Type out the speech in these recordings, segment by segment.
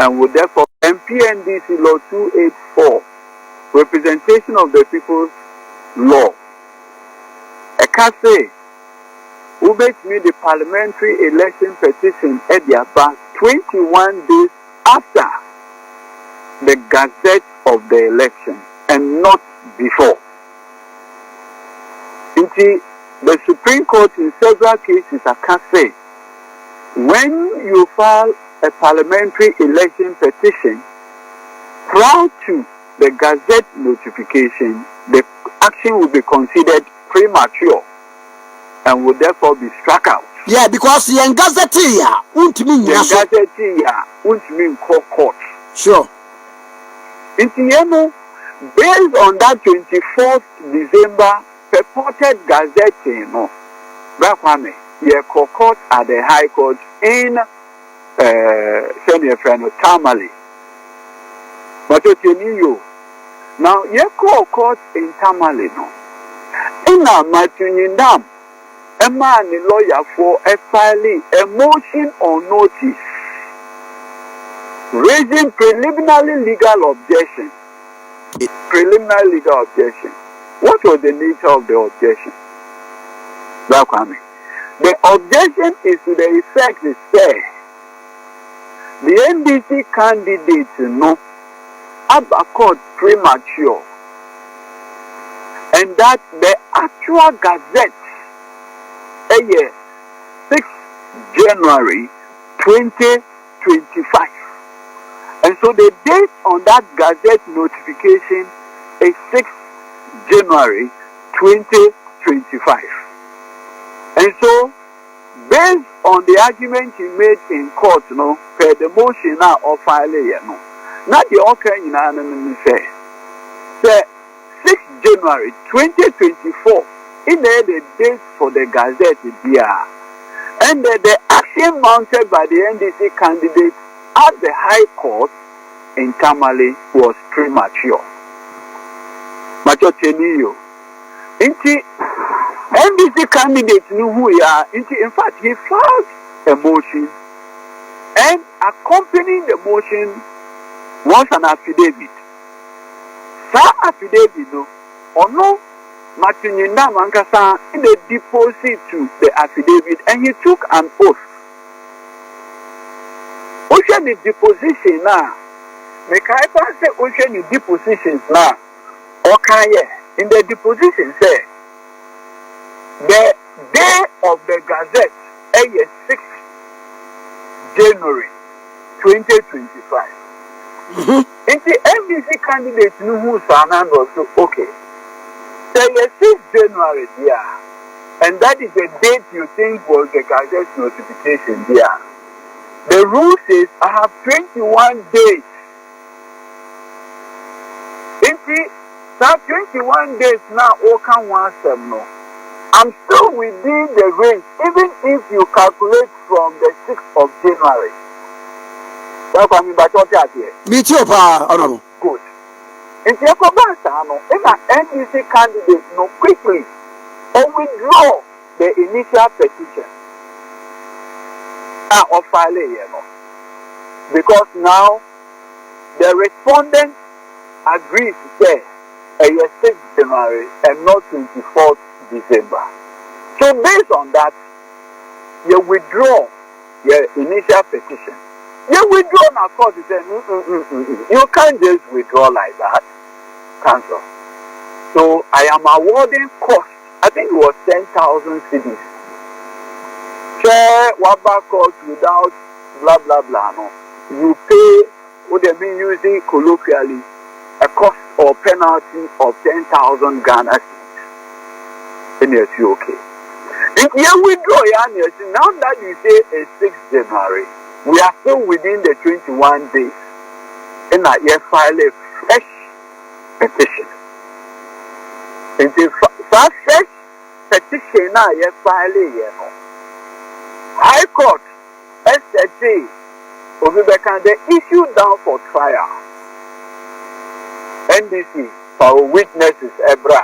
and would therefore MPNDC Law 284, Representation of the People's Law. I can say, who makes me the parliamentary election petition at the back 21 days after the gazette of the election and not before. Indeed, the Supreme Court in several cases I can say, when you file a parliamentary election petition prior to the gazette notification, the action will be considered premature and will therefore be struck out. Yeah, because the gazette won't mean court. Sure. Based on that 24th December purported gazette, court at the High Court in Tamale. But now, court in Tamale, no. In a Nyindam, a man, a lawyer for a filing a motion or notice raising preliminary legal objection. Preliminary legal objection. What was the nature of the objection? The objection is to the effect is say the NDC candidate have a court premature, and that the actual gazette 6 January 2025. And so the date on that gazette notification is 6 January 2025. And so, based on the argument he made in court, per the motion now of filing, not the okay in an say 6 January 2024, in the date for the gazette here, and the action mounted by the NDC candidate at the High Court in Tamale was premature. NDC candidate knew who he are. In fact, he filed a motion, and accompanying the motion was an affidavit. That affidavit, or no, Nyindam Ankasa in the deposit to the affidavit, and he took an oath. Ocean the deposition now. Make I say ocean the depositions now. Okay, in the deposition say the day of the gazette, 6 January 2025. And the NDC candidate knew who Sanan was so okay. Say 6 January, and that is the date you think was the gazette notification, The rule says I have 21 days. That 21 days now, I'm still within the range, even if you calculate from the 6th of January. That's what I mean by what you here. Me too, Honorable. Good. And the NDC candidate quickly or withdraw the initial petition or filing, because now the respondent agrees to say 6 January and not 24th December. So based on that, you withdraw your initial petition. You withdraw, now, of course, you say, you can't just withdraw like that. Cancel. So I am awarding cost. I think it was 10,000 cedis. Share Waba cost without blah blah blah. No, you pay what they mean using colloquially a cost or penalty of 10,000 Ghana cedis. And yes, you okay. If you withdraw, now that you say a 6 January, we are still within the 21 days. And that you file a fresh petition. And the fresh petition now you file High Court, SHA, the issue down for trial. NDC, for witnesses, EBRA.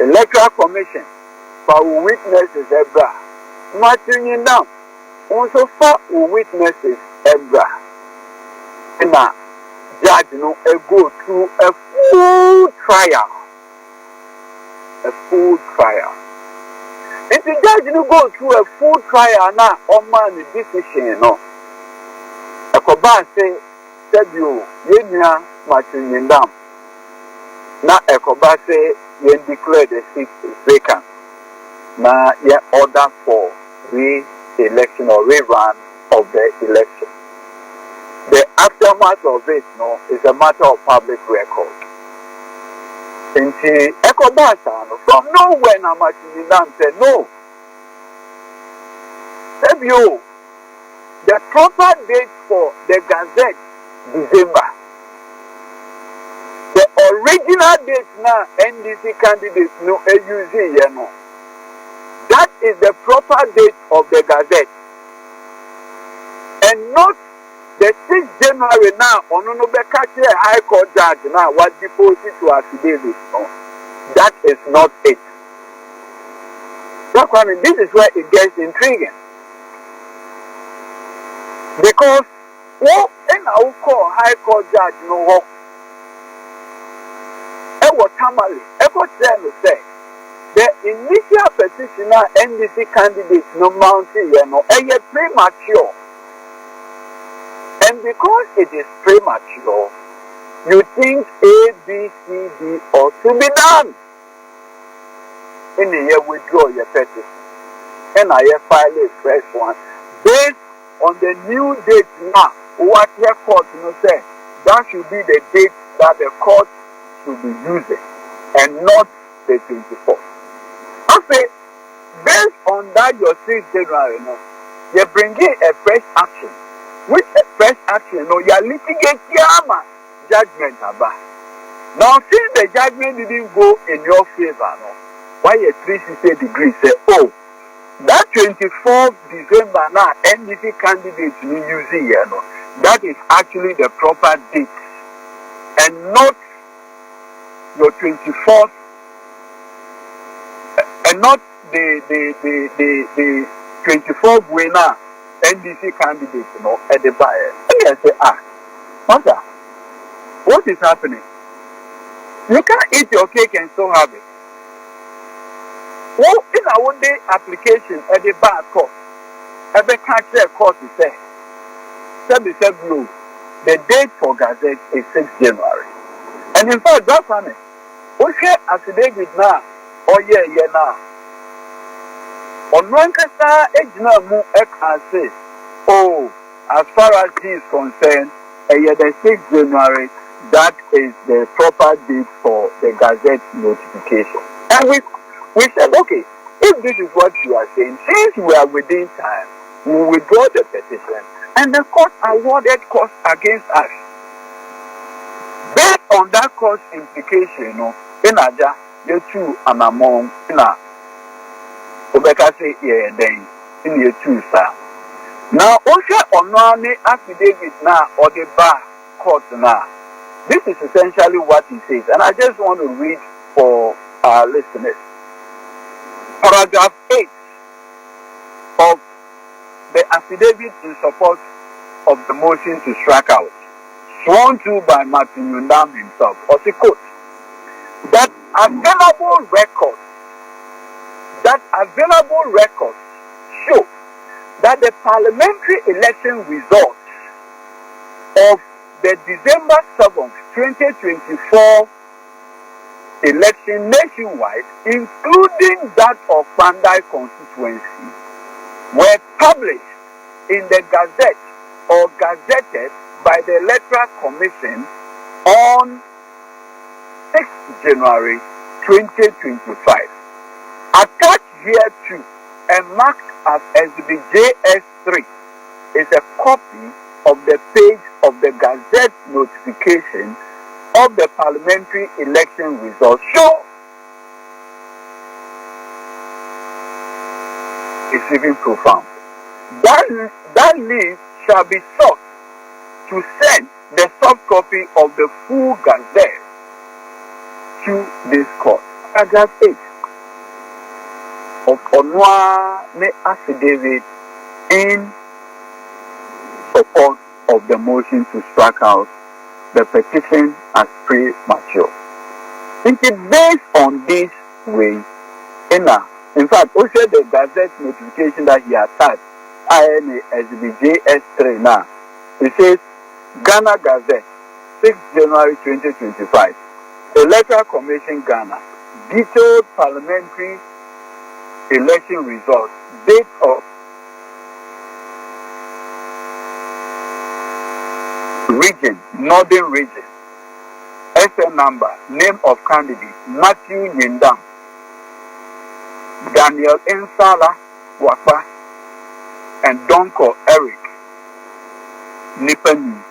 Electoral Commission, for witnesses, EBRA. Nyindam, also for witnesses, EBRA. in a judge, go through a full trial. A full trial. If the judge go through a full trial now, on man decision, a coba say, said you, Yenya, Martin Nyindam. Now a coba say, you declare the seat vacant. Now, you order for re-election or rerun of the election. The aftermath of it, is a matter of public record. Into Ekobasa, from nowhere, Nyindam said, no. Said you, the proper date for the Gazette, December. The original date now, NDC candidates, AUZ, that is the proper date of the Gazette. And not the 6th January now, on a High Court judge now, what deposit to affidavit. No. That is not it. That's why this is where it gets intriguing. Because what in our call High Court judge no work. What Tamale, say the initial petitioner NDC candidate no mountain, and premature. And because it is premature, you think A, B, C, D ought to be done. In the year withdraw your petition. And I file a fresh one. Based on the new date now, what your court say, that should be the date that the court should be using, and not the 24th. I say, based on that your 6th January, you bring in a fresh action. With a fresh action, you are litigating judgment about. Now, since the judgment didn't go in your favor, why a 360 degrees say, oh, that 24th December now, NDC candidates in UZ, that is actually the proper date, and not your 24th, and not the 24th winner NDC candidate, at the buyer. And I say, mother, what is happening? You can't eat your cake and still have it. Well, in our day application at the bar court, every country court is saying, the date for Gazette is 6th January. And in fact, that's funny. We share affidavit now, now. On one case, Ejna can say, oh, as far as he is concerned, the 6th January, that is the proper date for the Gazette notification. And we said, okay, if this is what you are saying, since we are within time, we will withdraw the petition, and the court awarded costs against us. Based on that cost implication, in Aja, the two and among, Obeka say, yeah, then, in the two, sir. Now, also on one affidavit now, or the bar court now, this is essentially what he says, and I just want to read for our listeners. Paragraph 8 of the affidavit in support of the motion to strike out, sworn to by Martin Nyindam himself, also quote, that available records show that the parliamentary election results of the December 7th, 2024 election nationwide, including that of Pandai constituency, were published in the Gazette or gazetted by the Electoral Commission on 6th January 2025. Attached here to and marked as Exhibit JS3 is a copy of the page of the Gazette notification of the parliamentary election results. Show it's even profound. That list shall be sought to send the soft copy of the full Gazette to this court. Paragraph 8 of Onwa ne affidavit in support of the motion to strike out the petition as premature. It is based on this way. In fact, also the gazette notification that he attached, INASBJS3 now, it says Ghana Gazette, 6 January 2025. Electoral Commission Ghana, detailed parliamentary election results, date of region, northern region, SN number, name of candidate, Matthew Nyindam, Daniel Nsala Wakpa, and Donko Eric Nipani,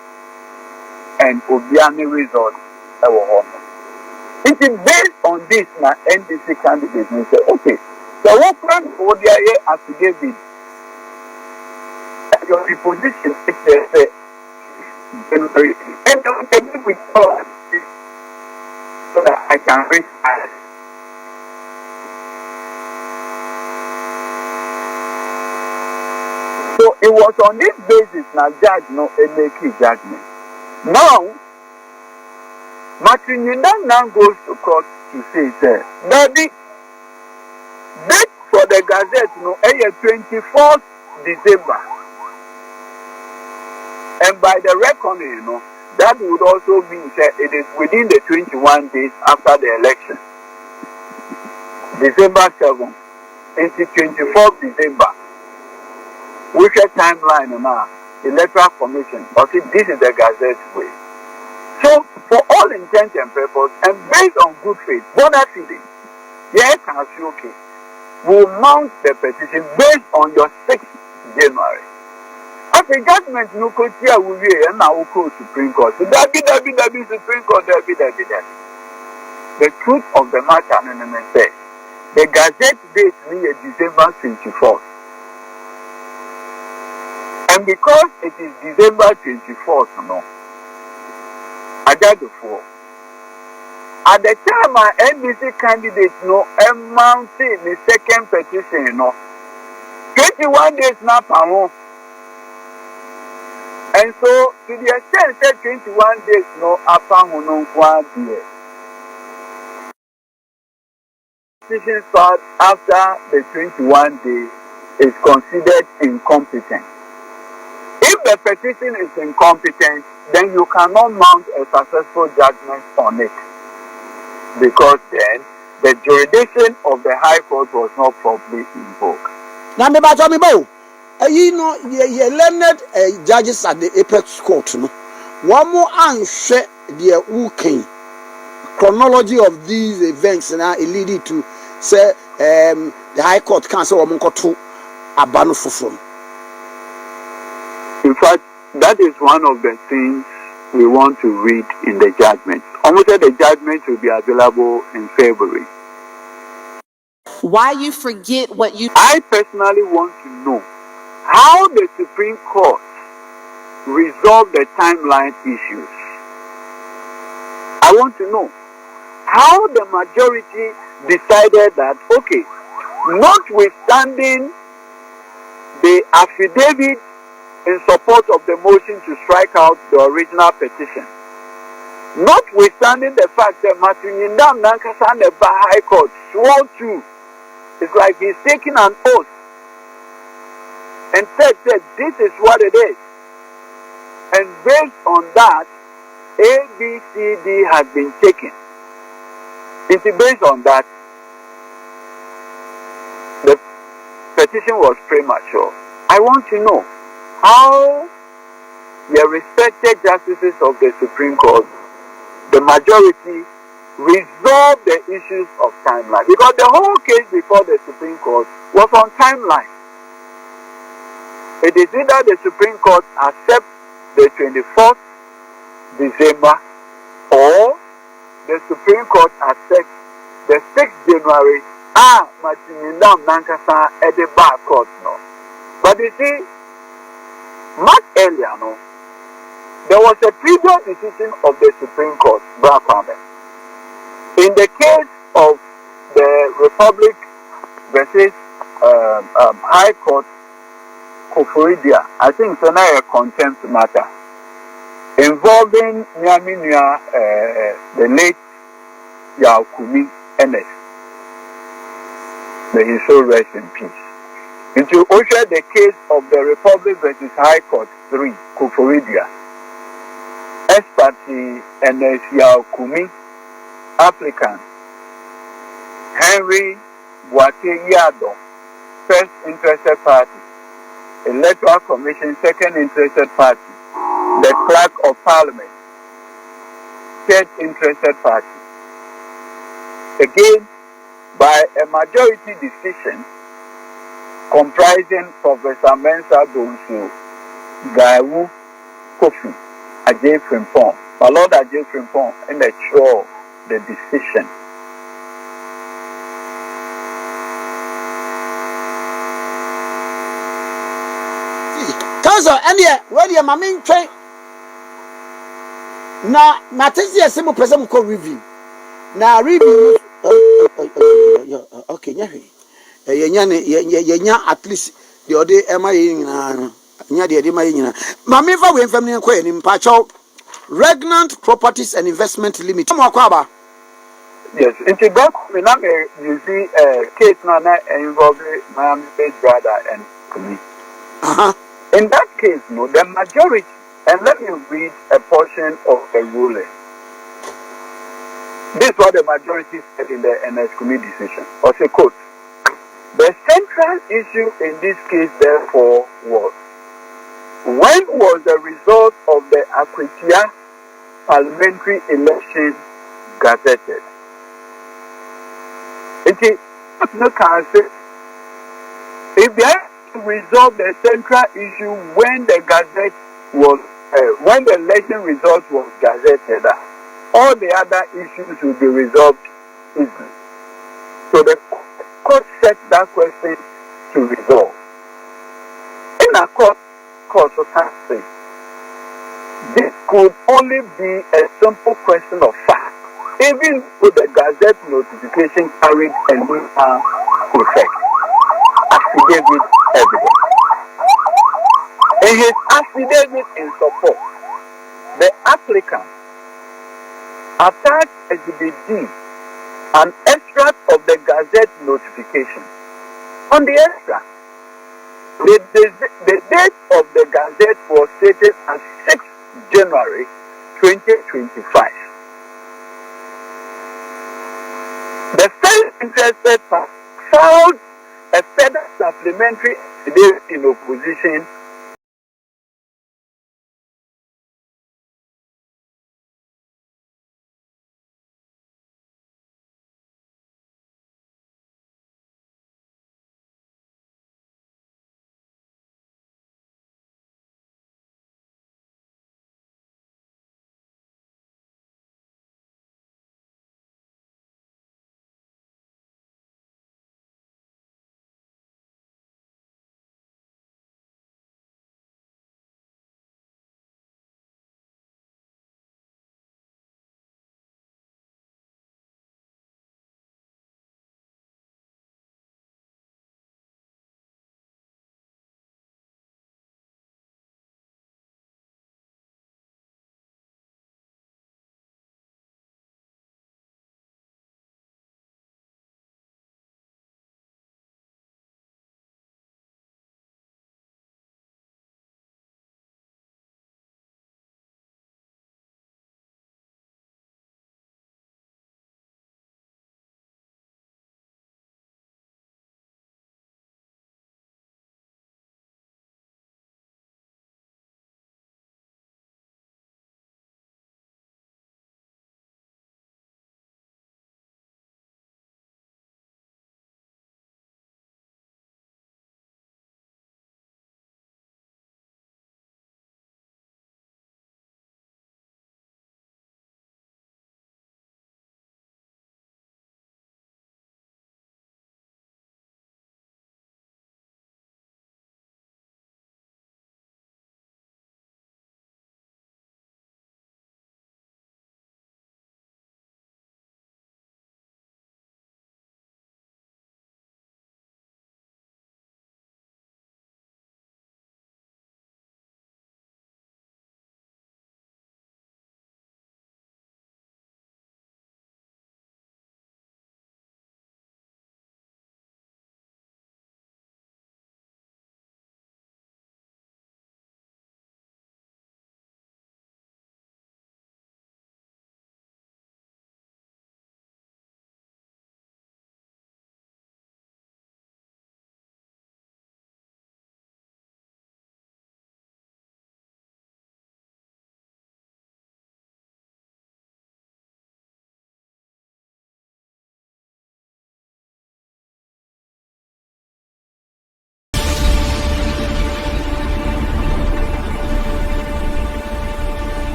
and Obiani result. It is based on this na NDC candidate and say, okay, so what plan for the year affidavit? Your position is there, January, and then we call so that I can reach out. So it was on this basis now judge no make judgment. Now Martin Nyindam now goes to court to say, sir, Daddy, date for the Gazette, 24th December. And by the reckoning, that would also mean that it is within the 21 days after the election. December 7th, it's the 24th December. Which a timeline now, Electoral Commission, but this is the Gazette way. So, for all intents and purposes, and based on good faith, bona fide, yes, can see okay, will mount the petition based on your 6th January. As a judgment, no court here will be and now go Supreme Court. So that be Supreme Court, that be. The truth of the matter, says, the Gazette date is December 24th. And because it is December 24th, at the time our NDC candidate mounting the second petition 21 days now per month. And so to the extent that 21 days petition filed after the 21 days is considered incompetent. If the petition is incompetent, then you cannot mount a successful judgment on it, because then the jurisdiction of the High Court was not properly invoked. Now, me you learned judges at the Apex Court. One more answer the working chronology of these events now leading to say the High Court can't say woman got to abandon from. In fact, that is one of the things we want to read in the judgment. Almost the judgment will be available in February. Why you forget what you... I personally want to know how the Supreme Court resolved the timeline issues. I want to know how the majority decided that, okay, notwithstanding the affidavit in support of the motion to strike out the original petition, notwithstanding the fact that Martin Nyindam Nankasa and the High Court swore to, it's like he's taking an oath and said this is what it is. And based on that, A, B, C, D has been taken. It's based on that, the petition was premature. I want to know how the respected justices of the Supreme Court, the majority, resolved the issues of timeline. Because the whole case before the Supreme Court was on timeline. It is either the Supreme Court accepts the 24th December or the Supreme Court accepts the 6th January. Martin Nyindam Nankasa at the bar court But you see, much earlier there was a previous decision of the Supreme Court, in the case of the Republic versus High Court Koforidia. I think it's a contempt matter. involving Nyaminia, the late Yaokumi NS. May his soul rest in peace. Into usher the case of the Republic versus High Court 3, Kuforidia. Expertise NS Yaokumi, applicant Henry Boate Yado, first interested party. Electoral Commission, second interested party. The Clerk of Parliament, third interested party. Again, by a majority decision comprising Professor Mensa Donsu, Gaiwu, Kofi, Ajay Frimpong, my Lord Ajay Frimpong, and the chair the decision. Council, and yeah, where your mammy train. Now, Matizia simple person called review. Now, review. Okay, yeah, at least the other am I in the Mammy, if I went from the Queen in Pacho, Regnant Properties and Investment Limited. Yes, in Tibet, you see a case now involving my brother and me. In that case, no, the majority, and let me read a portion of the ruling. This is what the majority said in the NS committee decision. Or say, quote, the central issue in this case, therefore, was when was the result of the Akwitia parliamentary election gazetted? It is no cancer. If they have to resolve the central issue when the gazette was, when the election result was gazetted, all the other issues will be resolved easily. So the court set that question to resolve. In a court of taxing, this could only be a simple question of fact, even with the gazette notification carried a legal effect. Affidavit evidence. In his affidavit in support, the applicant attached Exhibit D, an extract of the gazette notification. On the extract, the date of the gazette was stated as 6 January 2025. The first interested party filed a further supplementary affidavit in opposition